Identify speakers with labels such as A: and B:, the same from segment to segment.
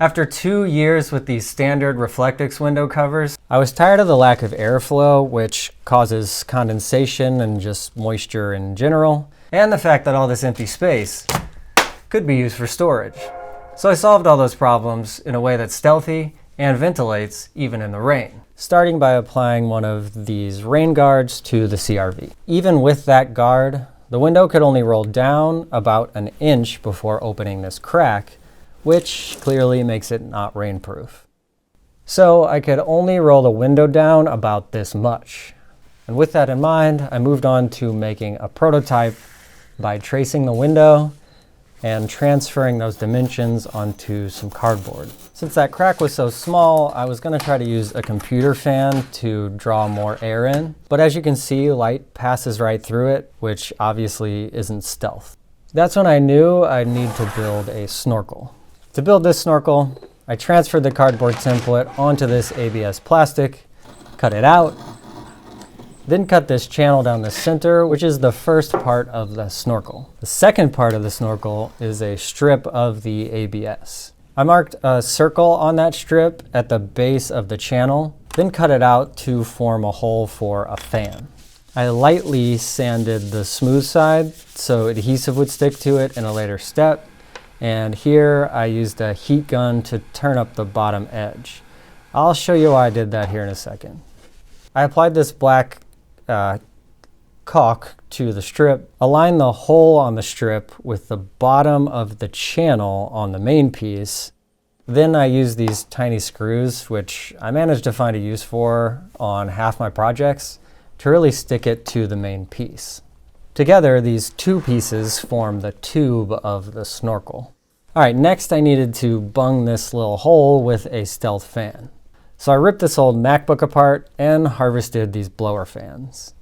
A: After 2 years with these standard Reflectix window covers, I was tired of the lack of airflow, which causes condensation and just moisture in general, and the fact that all this empty space could be used for storage. So I solved all those problems in a way that's stealthy and ventilates even in the rain, starting by applying one of these rain guards to the CRV. Even with that guard, the window could only roll down about an inch before opening this crack, which clearly makes it not rainproof. So I could only roll the window down about this much. And with that in mind, I moved on to making a prototype by tracing the window and transferring those dimensions onto some cardboard. Since that crack was so small, I was going to try to use a computer fan to draw more air in. But as you can see, light passes right through it, which obviously isn't stealth. That's when I knew I'd need to build a snorkel. To build this snorkel, I transferred the cardboard template onto this ABS plastic, cut it out, then cut this channel down the center, which is the first part of the snorkel. The second part of the snorkel is a strip of the ABS. I marked a circle on that strip at the base of the channel, then cut it out to form a hole for a fan. I lightly sanded the smooth side so adhesive would stick to it in a later step. And here I used a heat gun to turn up the bottom edge. I'll show you why I did that here in a second. I applied this black caulk to the strip, aligned the hole on the strip with the bottom of the channel on the main piece. Then I used these tiny screws, which I managed to find a use for on half my projects, to really stick it to the main piece. Together, these two pieces form the tube of the snorkel. All right, next I needed to bung this little hole with a stealth fan. So I ripped this old MacBook apart and harvested these blower fans.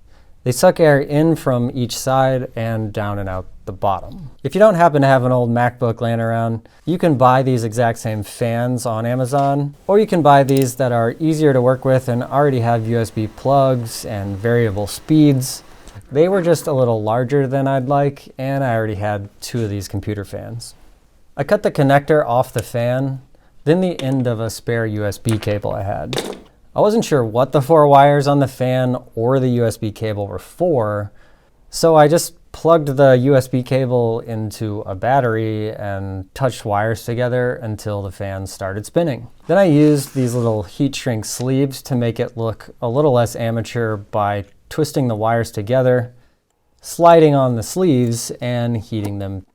A: They suck air in from each side and down and out the bottom. If you don't happen to have an old MacBook laying around, you can buy these exact same fans on Amazon, or you can buy these that are easier to work with and already have USB plugs and variable speeds. They were just a little larger than I'd like, and I already had 2 of these computer fans. I cut the connector off the fan, then the end of a spare USB cable I had. I wasn't sure what the 4 wires on the fan or the USB cable were for, so I just plugged the USB cable into a battery and touched wires together until the fan started spinning. Then I used these little heat shrink sleeves to make it look a little less amateur by twisting the wires together, sliding on the sleeves, and heating them.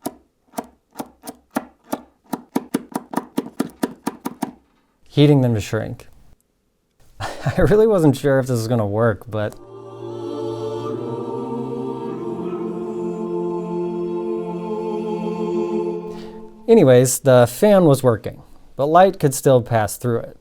A: Heating them to shrink. I really wasn't sure if this was going to work, but anyways, the fan was working, but light could still pass through it.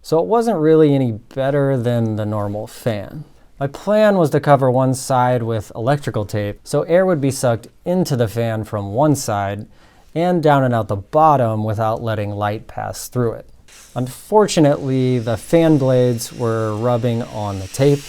A: So it wasn't really any better than the normal fan. My plan was to cover one side with electrical tape, so air would be sucked into the fan from one side and down and out the bottom without letting light pass through it. Unfortunately, the fan blades were rubbing on the tape,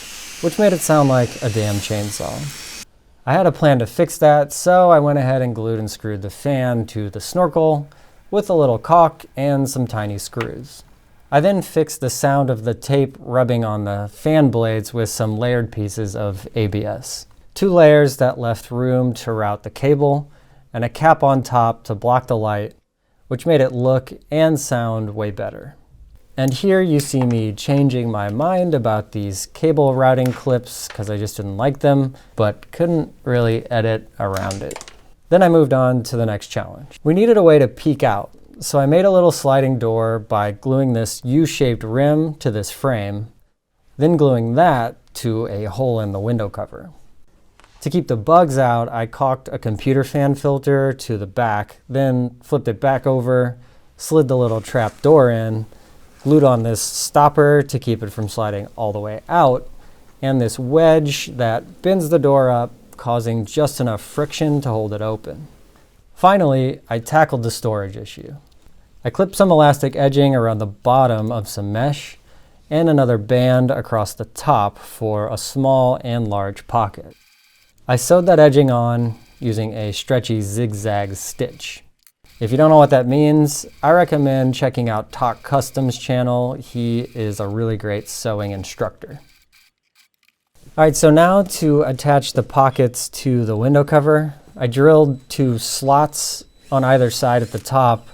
A: which made it sound like a damn chainsaw. I had a plan to fix that, so I went ahead and glued and screwed the fan to the snorkel with a little caulk and some tiny screws. I then fixed the sound of the tape rubbing on the fan blades with some layered pieces of ABS. 2 layers that left room to route the cable, and a cap on top to block the light, which made it look and sound way better. And here you see me changing my mind about these cable routing clips because I just didn't like them, but couldn't really edit around it. Then I moved on to the next challenge. We needed a way to peek out, so I made a little sliding door by gluing this U-shaped rim to this frame, then gluing that to a hole in the window cover. To keep the bugs out, I caulked a computer fan filter to the back, then flipped it back over, slid the little trap door in, glued on this stopper to keep it from sliding all the way out, and this wedge that bends the door up, causing just enough friction to hold it open. Finally, I tackled the storage issue. I clipped some elastic edging around the bottom of some mesh and another band across the top for a small and large pocket. I sewed that edging on using a stretchy zigzag stitch. If you don't know what that means, I recommend checking out Talk Customs channel. He is a really great sewing instructor. All right, so now to attach the pockets to the window cover, I drilled 2 slots on either side at the top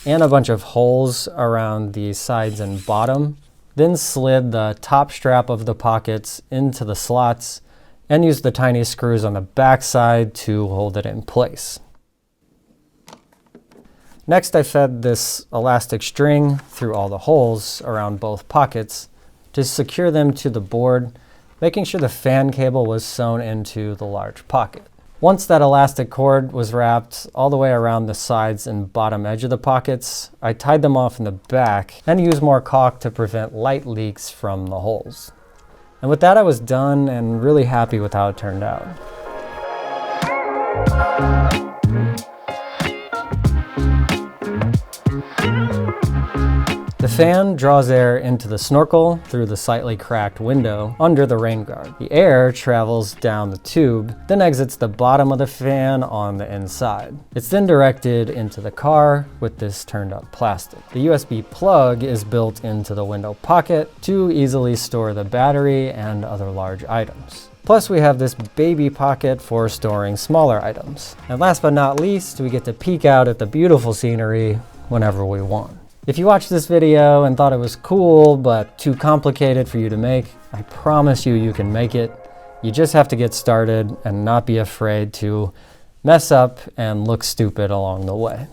A: and a bunch of holes around the sides and bottom, then slid the top strap of the pockets into the slots and used the tiny screws on the back side to hold it in place. Next, I fed this elastic string through all the holes around both pockets to secure them to the board, making sure the fan cable was sewn into the large pocket. Once that elastic cord was wrapped all the way around the sides and bottom edge of the pockets, I tied them off in the back and used more caulk to prevent light leaks from the holes. And with that, I was done and really happy with how it turned out. The fan draws air into the Snorkel through the slightly cracked window under the rain guard. The air travels down the tube, then exits the bottom of the fan on the inside. It's then directed into the car with this turned up plastic. The USB plug is built into the window pocket to easily store the battery and other large items. Plus, we have this baby pocket for storing smaller items. And last but not least, we get to peek out at the beautiful scenery whenever we want. If you watched this video and thought it was cool but too complicated for you to make, I promise you can make it. You just have to get started and not be afraid to mess up and look stupid along the way.